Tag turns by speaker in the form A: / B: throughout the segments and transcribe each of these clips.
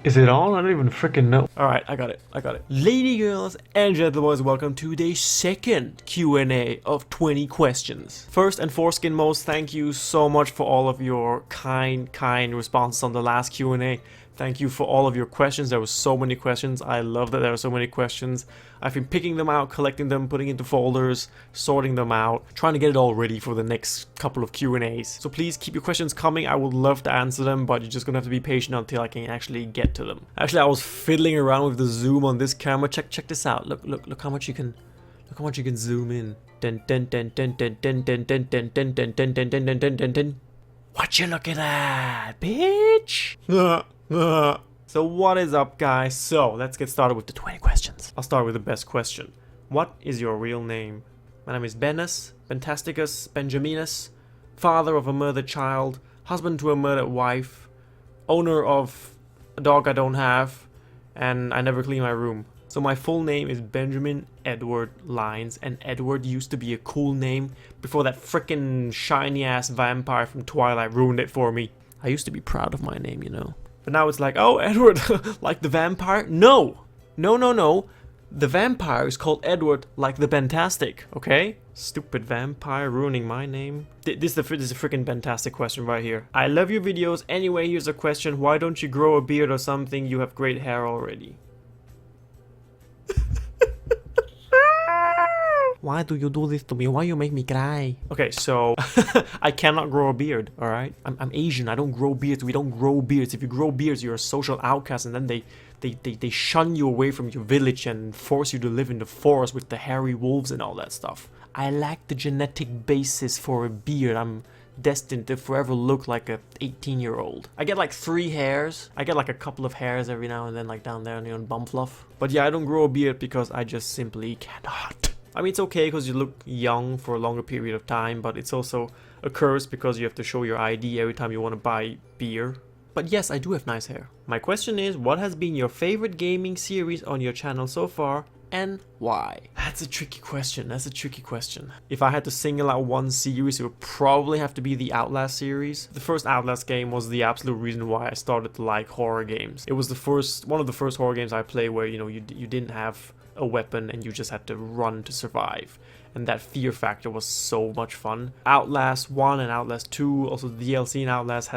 A: Is it on? I don't even freaking know.
B: Alright, I got it. Lady girls and gentlemen, welcome to the second Q&A of 20 questions. First and foremost, thank you so much for all of your kind responses on the last Q&A. Thank you for all of your questions. There were so many questions. I love that there are so many questions. I've been picking them out, collecting them, putting into folders, sorting them out, trying to get it all ready for the next couple of Q&As. So please keep your questions coming. I would love to answer them, but you're just gonna have to be patient until I can actually get to them. Actually, I was fiddling around with the zoom on this camera. Check this out. Look how much you can zoom in. What you looking at, bitch? So what is up, guys? So let's get started with the 20 questions. I'll start with the best question. What is your real name? My name is Bentasticus Benjaminus, father of a murdered child, husband to a murdered wife, owner of a dog I don't have, and I never clean my room. So my full name is Benjamin Edward Lyons, and Edward used to be a cool name before that frickin' shiny ass vampire from Twilight ruined it for me. I used to be proud of my name, you know. But now it's like, oh, Edward, like the vampire? No! No. The vampire is called Edward, like the Bentastic, okay? Stupid vampire ruining my name. This is a freaking Bentastic question right here. I love your videos. Anyway, here's a question. Why don't you grow a beard or something? You have great hair already. Why do you do this to me? Why you make me cry? Okay, so I cannot grow a beard, alright? I'm Asian, I don't grow beards. We don't grow beards. If you grow beards, you're a social outcast, and then they shun you away from your village and force you to live in the forest with the hairy wolves and all that stuff. I lack the genetic basis for a beard. I'm destined to forever look like a 18-year-old. I get like 3 hairs. I get like a couple of hairs every now and then, like down there on bum fluff. But yeah, I don't grow a beard because I just simply cannot. I mean, it's okay because you look young for a longer period of time, but it's also a curse because you have to show your ID every time you want to buy beer. But yes, I do have nice hair. My question is, what has been your favorite gaming series on your channel so far, and why? That's a tricky question. If I had to single out one series, it would probably have to be the Outlast series. The first Outlast game was the absolute reason why I started to like horror games. It was one of the first horror games I played where, you know, you didn't have a weapon and you just had to run to survive, and that fear factor was so much fun. Outlast 1 and Outlast 2, also the DLC in Outlast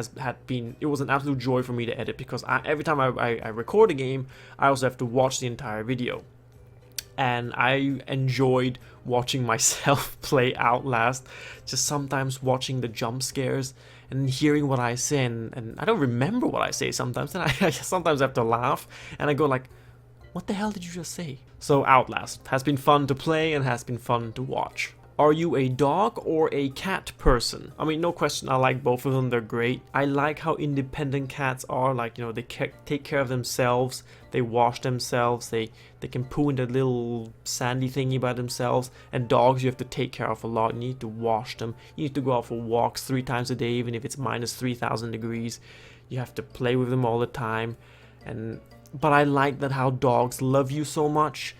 B: it was an absolute joy for me to edit, because every time I record a game, I also have to watch the entire video, and I enjoyed watching myself play Outlast, just sometimes watching the jump scares and hearing what I say, and I don't remember what I say sometimes, and I sometimes have to laugh, and I go like, what the hell did you just say? So Outlast has been fun to play and has been fun to watch. Are you a dog or a cat person? I mean, no question, I like both of them, they're great. I like how independent cats are, like, you know, they take care of themselves, they wash themselves, they can poo in that little sandy thingy by themselves. And dogs you have to take care of a lot, you need to wash them, you need to go out for walks 3 times a day, even if it's minus 3,000 degrees. You have to play with them all the time, but I like that how dogs love you so much,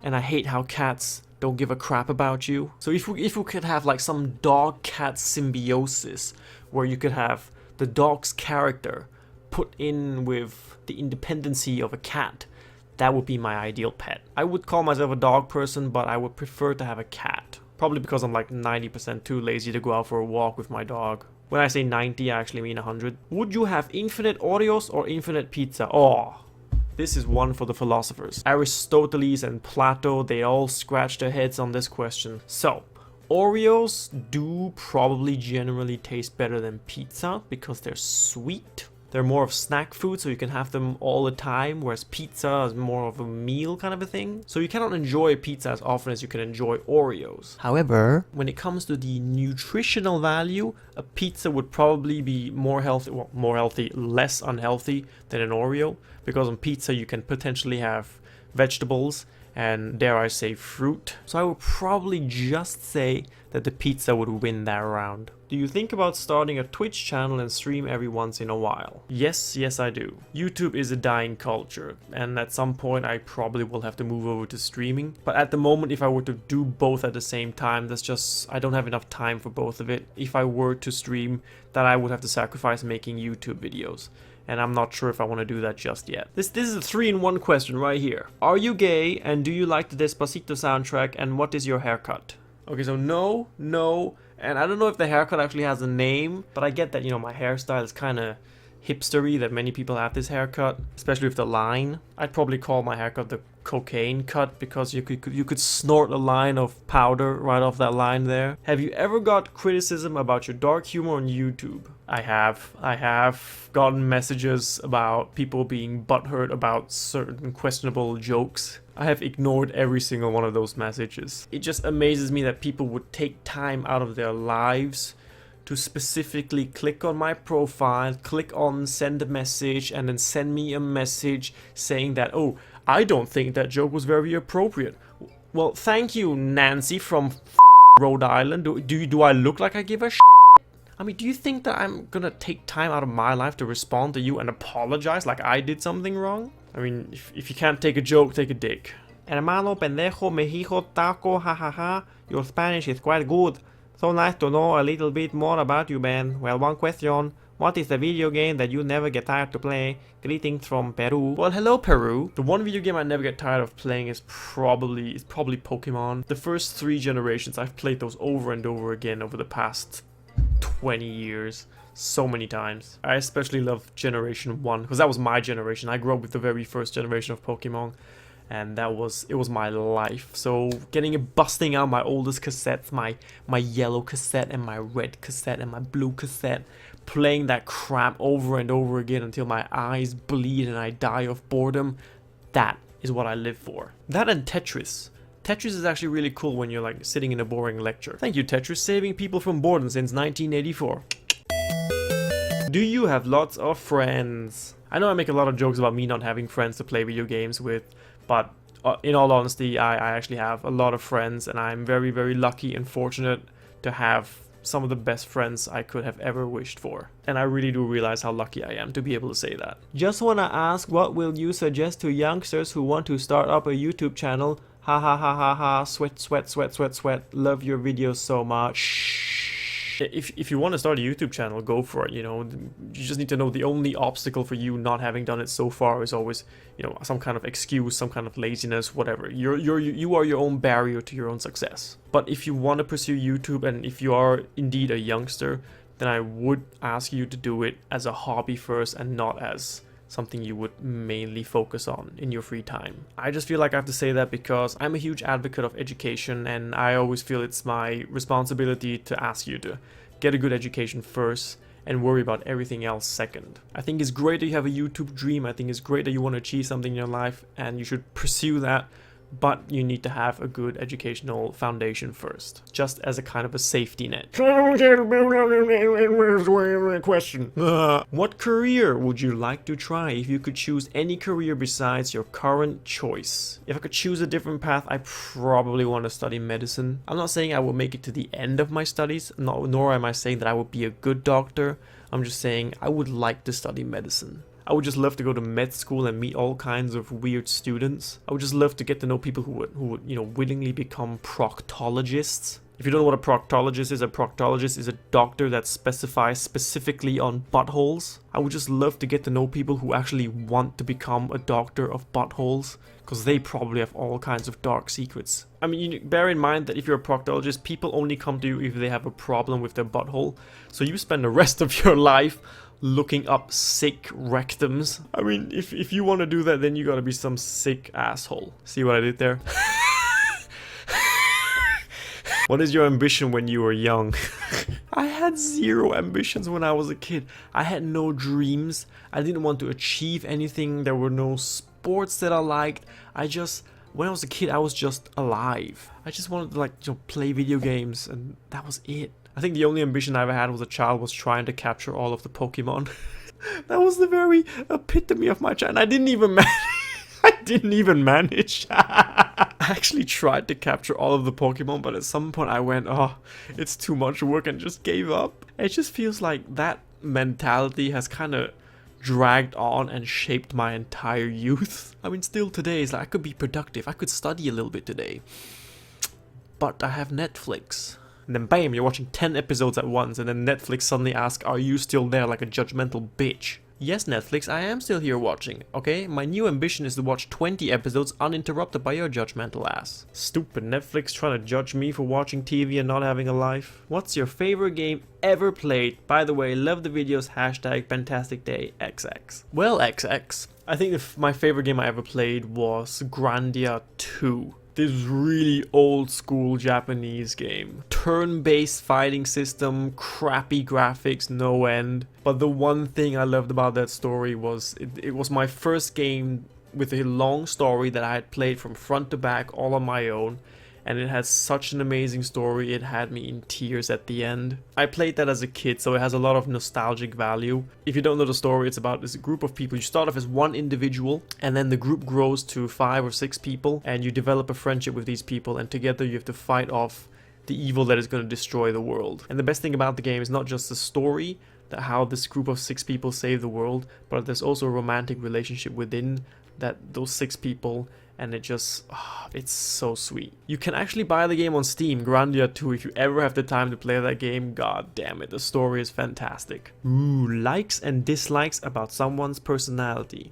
B: and I hate how cats don't give a crap about you. So if we could have like some dog-cat symbiosis, where you could have the dog's character put in with the independency of a cat, that would be my ideal pet. I would call myself a dog person, but I would prefer to have a cat. Probably because I'm like 90% too lazy to go out for a walk with my dog. When I say 90, I actually mean 100. Would you have infinite Oreos or infinite pizza? Oh, this is one for the philosophers. Aristoteles and Plato, they all scratch their heads on this question. So, Oreos do probably generally taste better than pizza because they're sweet. They're more of snack food, so you can have them all the time, whereas pizza is more of a meal kind of a thing. So you cannot enjoy pizza as often as you can enjoy Oreos. However, when it comes to the nutritional value, a pizza would probably be more healthy, less unhealthy than an Oreo, because on pizza you can potentially have vegetables and, dare I say, fruit. So I would probably just say that the pizza would win that round. Do you think about starting a Twitch channel and stream every once in a while? Yes, I do. YouTube is a dying culture, and at some point I probably will have to move over to streaming. But at the moment, if I were to do both at the same time, I don't have enough time for both of it. If I were to stream, then I would have to sacrifice making YouTube videos. and I'm not sure if I want to do that just yet. This is a 3-in-1 question right here. Are you gay, and do you like the Despacito soundtrack, and what is your haircut? Okay, so no, and I don't know if the haircut actually has a name, but I get that, you know, my hairstyle is kind of hipstery, that many people have this haircut, especially with the line. I'd probably call my haircut the cocaine cut, because you could snort a line of powder right off that line there. Have you ever got criticism about your dark humor on YouTube? I have gotten messages about people being butthurt about certain questionable jokes. I have ignored every single one of those messages. It just amazes me that people would take time out of their lives to specifically click on my profile, click on send a message, and then send me a message saying that, oh, I don't think that joke was very appropriate. Well, thank you, Nancy from Rhode Island. Do I look like I give a shit? I mean, do you think that I'm gonna take time out of my life to respond to you and apologize like I did something wrong? I mean, if you can't take a joke, take a dick. Hermano pendejo Mexico taco jajaja, your Spanish is quite good. So nice to know a little bit more about you, Ben. Well, one question. What is the video game that you never get tired to play? Greetings from Peru. Well, hello Peru. The one video game I never get tired of playing is probably Pokemon. The first 3 generations, I've played those over and over again over the past 20 years. So many times. I especially love Generation 1, because that was my generation. I grew up with the very first generation of Pokemon, and it was my life. So busting out my oldest cassettes, my yellow cassette and my red cassette and my blue cassette, playing that crap over and over again until my eyes bleed and I die of boredom, that is what I live for. That and Tetris. Tetris is actually really cool when you're like sitting in a boring lecture. Thank you, Tetris, saving people from boredom since 1984. Do you have lots of friends? I know I make a lot of jokes about me not having friends to play video games with, but in all honesty, I actually have a lot of friends, and I'm very, very lucky and fortunate to have some of the best friends I could have ever wished for. And I really do realize how lucky I am to be able to say that. Just wanna ask, what will you suggest to youngsters who want to start up a YouTube channel? Ha ha ha ha ha, sweat, sweat, sweat, sweat, sweat. Love your videos so much. If you want to start a YouTube channel, go for it, you know. You just need to know the only obstacle for you not having done it so far is always, you know, some kind of excuse, some kind of laziness, whatever. You are your own barrier to your own success. But if you want to pursue YouTube, and if you are indeed a youngster, then I would ask you to do it as a hobby first and not as something you would mainly focus on in your free time. I just feel like I have to say that because I'm a huge advocate of education, and I always feel it's my responsibility to ask you to get a good education first and worry about everything else second. I think it's great that you have a YouTube dream. I think it's great that you want to achieve something in your life, and you should pursue that, but you need to have a good educational foundation first, just as a kind of a safety net. Question. What career would you like to try if you could choose any career besides your current choice? If I could choose a different path, I probably want to study medicine. I'm not saying I will make it to the end of my studies, nor am I saying that I would be a good doctor. I'm just saying I would like to study medicine. I would just love to go to med school and meet all kinds of weird students. I would just love to get to know people who would, you know, willingly become proctologists. If you don't know what a proctologist is a doctor that specifies specifically on buttholes. I would just love to get to know people who actually want to become a doctor of buttholes, because they probably have all kinds of dark secrets. I mean, you bear in mind that if you're a proctologist, people only come to you if they have a problem with their butthole. So you spend the rest of your life looking up sick rectums. I mean, if you want to do that, then you gotta be some sick asshole. See what I did there? What is your ambition when you were young? I had zero ambitions when I was a kid. I had no dreams. I didn't want to achieve anything. There were no sports that I liked. When I was a kid, I was just alive. I just wanted to, like, you know, play video games, and that was it. I think the only ambition I ever had as a child was trying to capture all of the Pokemon. That was the very epitome of my child. I didn't even manage. I actually tried to capture all of the Pokemon, but at some point I went, oh, it's too much work, and just gave up. It just feels like that mentality has kind of dragged on and shaped my entire youth. I mean, still today, it's like I could be productive. I could study a little bit today. But I have Netflix. And then bam, you're watching 10 episodes at once, and then Netflix suddenly asks, are you still there, like a judgmental bitch? Yes, Netflix, I am still here watching, okay? My new ambition is to watch 20 episodes uninterrupted by your judgmental ass. Stupid Netflix trying to judge me for watching TV and not having a life. What's your favorite game ever played? By the way, love the videos, hashtag Bentastic Day XX. Well, XX, I think my favorite game I ever played was Grandia 2. This really old school Japanese game. Turn-based fighting system, crappy graphics, no end. But the one thing I loved about that story was it was my first game with a long story that I had played from front to back all on my own. And it has such an amazing story, it had me in tears at the end. I played that as a kid, so it has a lot of nostalgic value. If you don't know the story, it's about this group of people. You start off as one individual, and then the group grows to 5 or 6 people, and you develop a friendship with these people, and together you have to fight off the evil that is going to destroy the world. And the best thing about the game is not just the story, that how this group of 6 people save the world, but there's also a romantic relationship within those 6 people. And it just, it's so sweet. You can actually buy the game on Steam, Grandia 2, if you ever have the time to play that game. God damn it, the story is fantastic. Ooh, likes and dislikes about someone's personality.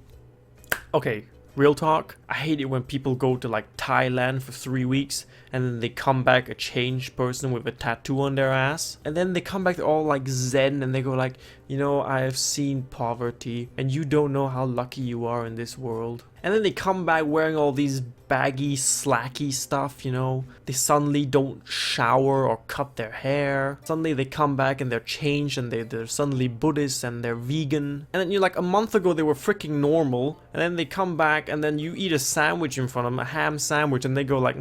B: Okay, real talk, I hate it when people go to like Thailand for 3 weeks and then they come back a changed person with a tattoo on their ass. And then they come back all like zen and they go like, you know, I have seen poverty and you don't know how lucky you are in this world. And then they come back wearing all these baggy, slacky stuff, you know. They suddenly don't shower or cut their hair. Suddenly they come back and they're changed and they're suddenly Buddhist and they're vegan. And then you're like, a month ago they were freaking normal. And then they come back and then you eat a sandwich in front of them, a ham sandwich, and they go like,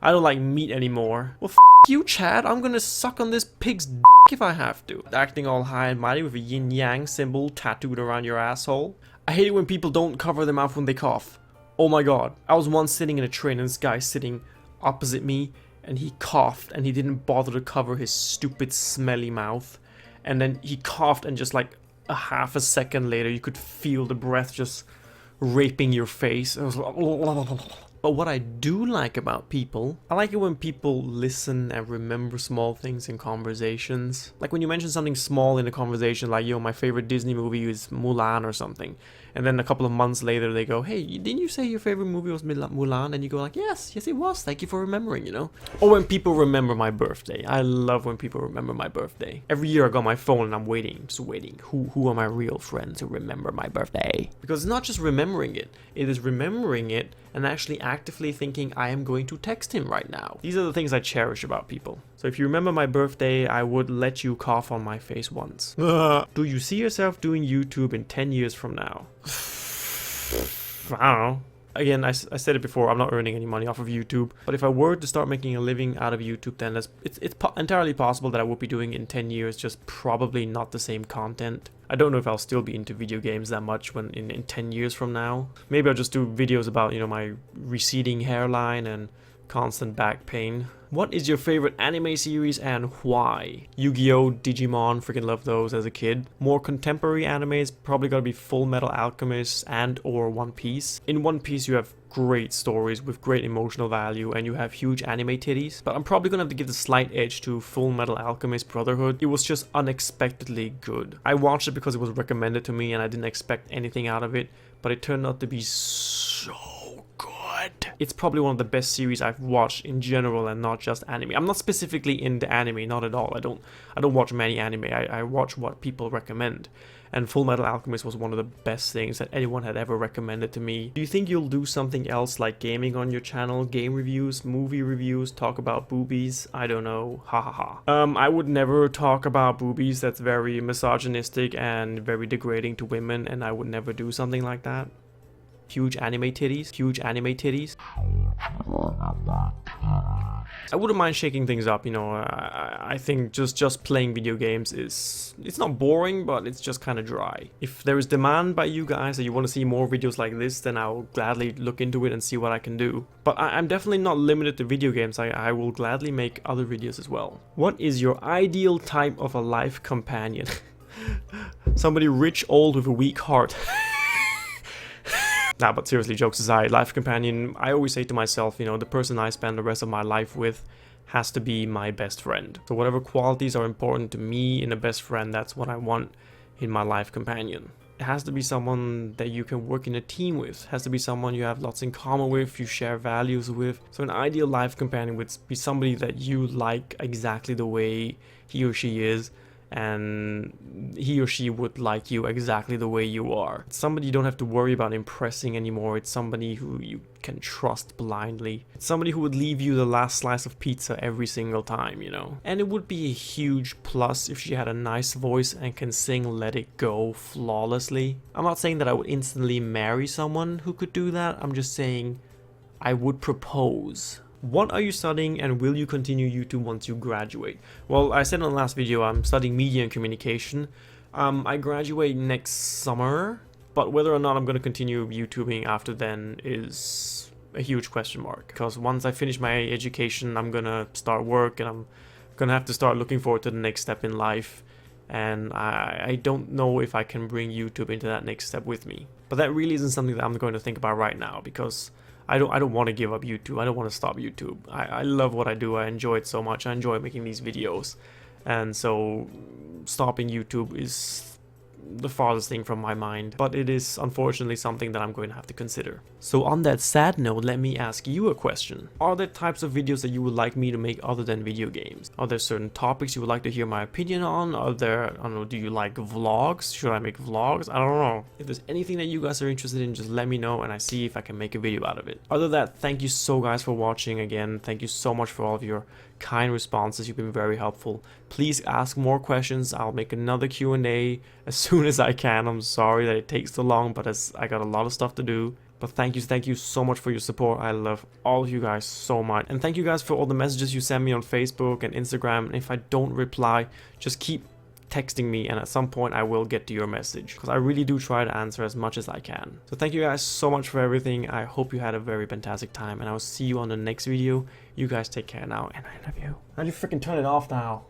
B: I don't like meat anymore. Well, you, Chad. I'm gonna suck on this pig's d if I have to. Acting all high and mighty with a yin-yang symbol tattooed around your asshole. I hate it when people don't cover their mouth when they cough. Oh my god. I was once sitting in a train and this guy sitting opposite me and he coughed and he didn't bother to cover his stupid smelly mouth. And then he coughed and just like a half a second later you could feel the breath just raping your face. I was like, but what I do like about people, I like it when people listen and remember small things in conversations. Like when you mention something small in a conversation, like, yo, my favorite Disney movie is Mulan or something. And then a couple of months later they go, hey, didn't you say your favorite movie was Mulan? And you go like, yes, it was. Thank you for remembering, you know? Or when people remember my birthday. I love when people remember my birthday. Every year I got my phone and I'm waiting, just waiting. Who are my real friends who remember my birthday? Because it's not just remembering it. It is remembering it and actually actively thinking I am going to text him right now. These are the things I cherish about people. So if you remember my birthday, I would let you cough on my face once. Do you see yourself doing YouTube in 10 years from now? I don't know. Again, I said it before, I'm not earning any money off of YouTube. But if I were to start making a living out of YouTube, then it's entirely possible that I would be doing in 10 years, just probably not the same content. I don't know if I'll still be into video games that much when in 10 years from now. Maybe I'll just do videos about, you know, my receding hairline and constant back pain. What is your favorite anime series and why? Yu-Gi-Oh!, Digimon, freaking love those as a kid. More contemporary animes, probably gotta be Full Metal Alchemist and or One Piece. In One Piece you have great stories with great emotional value and you have huge anime titties. But I'm probably gonna have to give the slight edge to Full Metal Alchemist Brotherhood. It was just unexpectedly good. I watched it because it was recommended to me and I didn't expect anything out of it, but it turned out to be so good. It's probably one of the best series I've watched in general and not just anime. I'm not specifically into anime, not at all. I don't watch many anime. I watch what people recommend. And Full Metal Alchemist was one of the best things that anyone had ever recommended to me. Do you think you'll do something else like gaming on your channel? Game reviews, movie reviews, talk about boobies? I don't know. Ha ha ha. I would never talk about boobies. That's very misogynistic and very degrading to women, and I would never do something like that. Huge anime titties. Huge anime titties. I wouldn't mind shaking things up, you know. I think just playing video games it's not boring, but it's just kind of dry. If there is demand by you guys that you want to see more videos like this, then I'll gladly look into it and see what I can do. But I'm definitely not limited to video games. I will gladly make other videos as well. What is your ideal type of a life companion? Somebody rich, old, with a weak heart. Nah, but seriously, jokes aside, life companion, I always say to myself, you know, the person I spend the rest of my life with has to be my best friend. So whatever qualities are important to me in a best friend, that's what I want in my life companion. It has to be someone that you can work in a team with. It has to be someone you have lots in common with, you share values with. So an ideal life companion would be somebody that you like exactly the way he or she is, and he or she would like you exactly the way you are. It's somebody you don't have to worry about impressing anymore. It's somebody who you can trust blindly. It's somebody who would leave you the last slice of pizza every single time, you know. And it would be a huge plus if she had a nice voice and can sing Let It Go flawlessly. I'm not saying that I would instantly marry someone who could do that. I'm just saying I would propose. What are you studying, and will you continue YouTube once you graduate? Well, I said in the last video, I'm studying media and communication. I graduate next summer, but whether or not I'm going to continue YouTubing after then is a huge question mark. Because once I finish my education, I'm going to start work, and I'm going to have to start looking forward to the next step in life. And I don't know if I can bring YouTube into that next step with me. But that really isn't something that I'm going to think about right now, because I don't want to give up YouTube. I don't want to stop YouTube. I love what I do. I enjoy it so much. I enjoy making these videos. And so stopping YouTube is the farthest thing from my mind, but it is unfortunately something that I'm going to have to consider. So on that sad note, let me ask you a question. Are there types of videos that you would like me to make other than video games? Are there certain topics you would like to hear my opinion on? Are there, I don't know, do you like vlogs? Should I make vlogs? I don't know. If there's anything that you guys are interested in, just let me know and I see if I can make a video out of it. Other than that, thank you so guys for watching again. Thank you so much for all of your kind responses. You've been very helpful. Please ask more questions. I'll make another Q&A as soon as I can. I'm sorry that it takes so long, but I got a lot of stuff to do. But thank you so much for your support. I love all of you guys so much. And thank you guys for all the messages you send me on Facebook and Instagram. And if I don't reply, just keep texting me, and at some point I will get to your message, because I really do try to answer as much as I can. So thank you guys so much for everything. I hope you had a very fantastic time, and I will see you on the next video. You guys take care now, and I love you. How do you freaking turn it off now?